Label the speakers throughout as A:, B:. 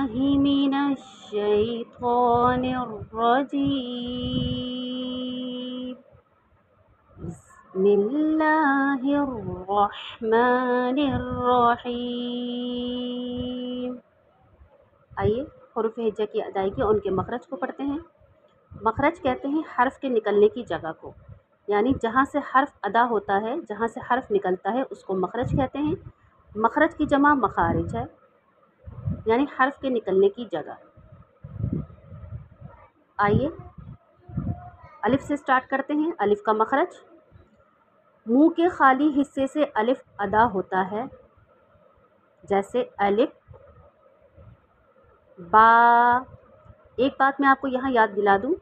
A: बिल्लाहि मिनश्शैतानिर्रजीम। बिस्मिल्लाहिर्रहमानिर्रहीम। आइए हुरूफ हिज्जा की अदायगी और उनके मखरज को पढ़ते हैं। मखरज कहते हैं हर्फ के निकलने की जगह को, यानी जहाँ से हर्फ अदा होता है, जहाँ से हर्फ निकलता है उसको मखरज कहते हैं। मखरज की जमा मखारिज है, यानी हर्फ के निकलने की जगह। आइए अलिफ से स्टार्ट करते हैं। अलिफ का मखरज, मुंह के खाली हिस्से से अलिफ अदा होता है, जैसे अलिफ बा। एक बात मैं आपको यहाँ याद दिला दूँ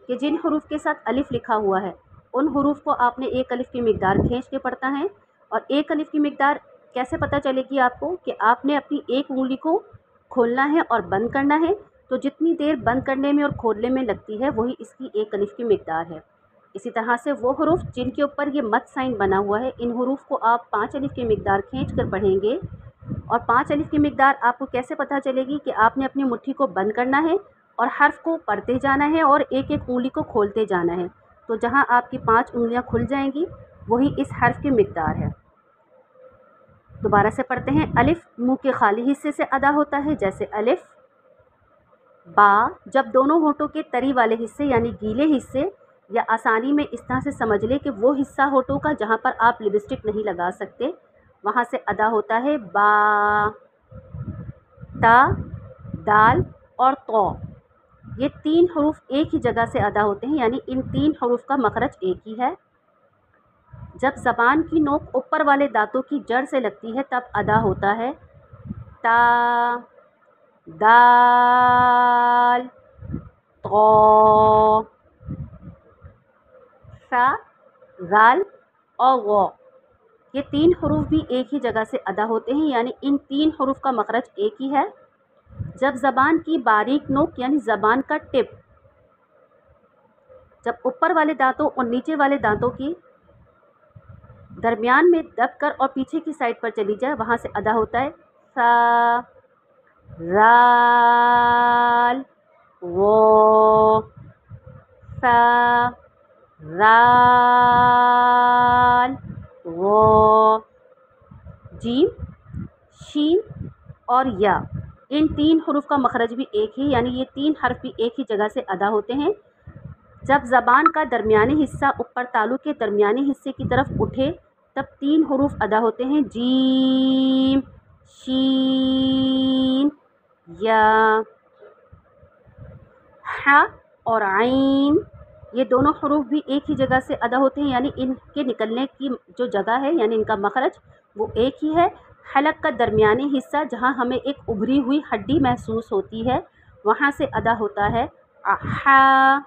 A: कि जिन हरूफ के साथ अलिफ लिखा हुआ है उन हरूफ को आपने एक अलिफ की मिकदार खींच के पढ़ता है। और एक अलिफ की मिकदार कैसे पता चलेगी आपको, कि आपने अपनी एक उंगली को खोलना है और बंद करना है, तो जितनी देर बंद करने में और खोलने में लगती है वही इसकी एक अलिफ की मिकदार है। इसी तरह से वो हरूफ जिनके ऊपर ये मद साइन बना हुआ है, इन हरूफ को आप 5 अलिफ की मिकदार खींच कर पढ़ेंगे। और 5 अलिफ की मिकदार आपको कैसे पता चलेगी, कि आपने अपनी मुट्ठी को बंद करना है और हर्फ को पढ़ते जाना है और एक एक उंगली को खोलते जाना है, तो जहाँ आपकी 5 उंगलियाँ खुल जाएंगी वही इस हर्फ की मिकदार है। दोबारा से पढ़ते हैं। अलिफ मुंह के खाली हिस्से से अदा होता है, जैसे अलिफ बा। जब दोनों होठों के तरी वाले हिस्से यानी गीले हिस्से, या आसानी में इस तरह से समझ लें कि वो हिस्सा होठों का जहाँ पर आप लिपस्टिक नहीं लगा सकते, वहाँ से अदा होता है बा। ता, दाल और तौ, ये 3 हरूफ एक ही जगह से अदा होते हैं, यानी इन 3 हरूफ का मखरज एक ही है। जब ज़बान की नोक ऊपर वाले दांतों की जड़ से लगती है तब अदा होता है ता, दाल, तौ, सा, जाल और गौ। ये 3 हरूफ भी एक ही जगह से अदा होते हैं, यानी इन 3 हरूफ का मखरज एक ही है। जब ज़बान की बारीक नोक यानी ज़बान का टिप जब ऊपर वाले दांतों और नीचे वाले दांतों की दरमियान में दबकर और पीछे की साइड पर चली जाए, वहाँ से अदा होता है सा, राल, वो, सा, राल, वो, जीम, शीन और या। इन 3 हरूफ का मखरज भी एक ही, यानी ये 3 हर्फ भी एक ही जगह से अदा होते हैं। जब ज़बान का दरमियानी हिस्सा ऊपर तालु के दरमियानी हिस्से की तरफ उठे तब 3 हरूफ अदा होते हैं, जीम, शीन, या। हा और आइन, ये दोनों हरूफ भी एक ही जगह से अदा होते हैं, यानी इनके निकलने की जो जगह है यानी इनका मखरज वो एक ही है। हलक का दरमियानी हिस्सा जहाँ हमें एक उभरी हुई हड्डी महसूस होती है, वहाँ से अदा होता है हा,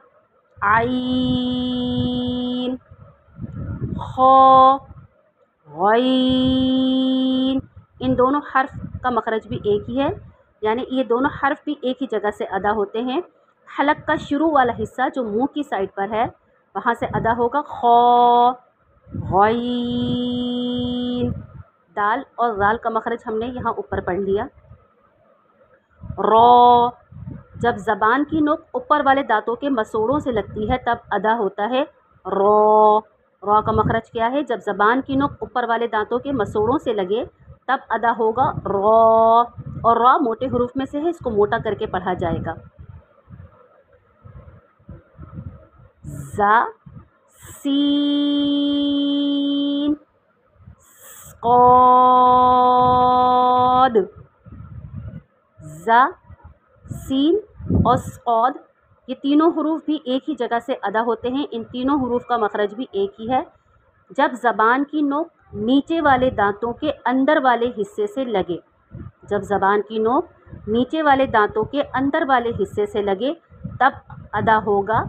A: आइन, खौ, गईन। इन दोनों हर्फ का मखरज भी एक ही है, यानी ये दोनों हर्फ भी एक ही जगह से अदा होते हैं। हलक का शुरू वाला हिस्सा जो मुंह की साइड पर है, वहाँ से अदा होगा खौ, गईन। दाल और जाल का मखरज हमने यहाँ ऊपर पढ़ लिया। रौ, जब ज़बान की नोक ऊपर वाले दांतों के मसूड़ों से लगती है तब अदा होता है रौ। रौ का मखरज क्या है, जब ज़बान की नोक ऊपर वाले दांतों के मसूड़ों से लगे तब अदा होगा रौ। और रौ मोटे हरूफ में से है, इसको मोटा करके पढ़ा जाएगा। ज़ा, सीन, स्कौद। ज़ा, सीन और स्कौद, ये तीनों हरूफ भी एक ही जगह से अदा होते हैं। इन तीनों हरूफ का मखरज भी एक ही है। जब ज़बान की नोक नीचे वाले दांतों के अंदर वाले हिस्से से लगे, जब ज़बान की नोक नीचे वाले दांतों के अंदर वाले हिस्से से लगे तब अदा होगा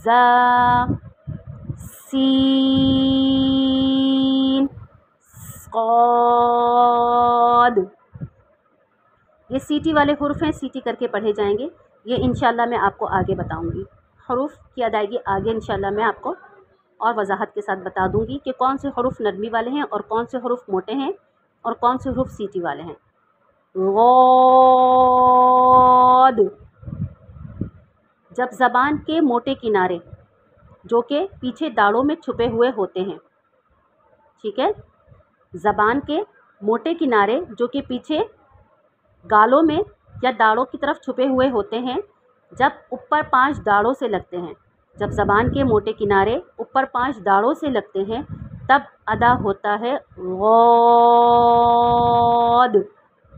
A: ज़ा, सीन, स्कौद। ये सीटी वाले हुर्फ हैं, सीटी करके पढ़े जाएंगे। ये इंशाल्लाह मैं आपको आगे बताऊंगी। हरूफ की अदायगी आगे इंशाल्लाह मैं आपको और वजाहत के साथ बता दूंगी कि कौन से हरूफ नरमी वाले हैं और कौन से हरूफ मोटे हैं और कौन से हरूफ सीटी वाले हैं। गौद। जब ज़बान के मोटे किनारे जो कि पीछे दाढ़ों में छुपे हुए होते हैं, ठीक है, ज़बान के मोटे किनारे जो कि पीछे गालों में या दाढ़ों की तरफ छुपे हुए होते हैं, जब ऊपर 5 दाढ़ों से लगते हैं, जब ज़बान के मोटे किनारे ऊपर 5 दाढ़ों से लगते हैं, तब अदा होता है गौद।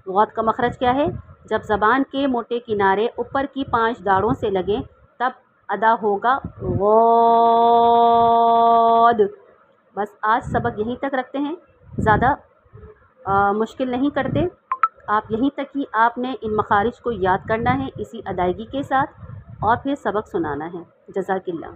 A: गौद का मखरज क्या है? जब ज़बान के मोटे किनारे ऊपर की 5 दाढ़ों से लगें तब अदा होगा गौद। बस आज सबक यहीं तक रखते हैं, ज़्यादा मुश्किल नहीं करते। आप यहीं तक ही आपने इन मखारिज को याद करना है इसी अदायगी के साथ, और फिर सबक सुनाना है। जज़ाकिल्लाह।